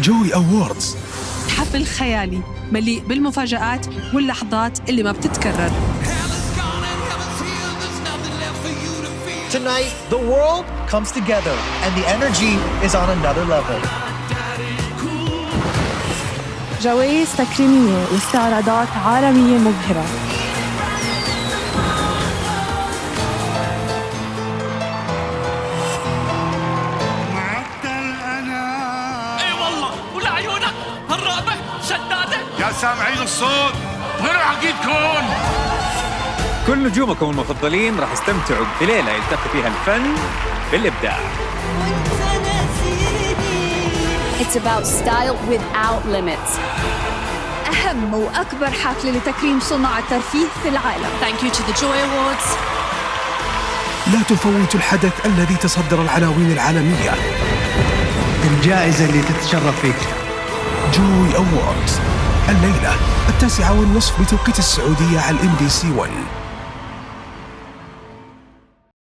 جوي أووردز، حفل خيالي مليء بالمفاجآت واللحظات اللي ما بتتكرر. Tonight, the world comes together and the energy is on another level. جوائز تكريمية واستعراضات عالمية مبهرة. اي والله، ولا عيونك هالرقبة شدادة. يا سامعين الصوت، وين عقيدكم؟ كل نجومكم المفضلين راح يستمتعوا بليلة يلتقي فيها الفن بالإبداع. It's about style without limits. أهم وأكبر حفلة لتكريم صناع الترفيه في العالم. Thank you to the Joy Awards. لا تفوتوا الحدث الذي تصدر العناوين العالمية. الجائزة اللي تتشرف فيك. جوي أووردز الليلة 9:30 بتوقيت السعودية على MBC 1.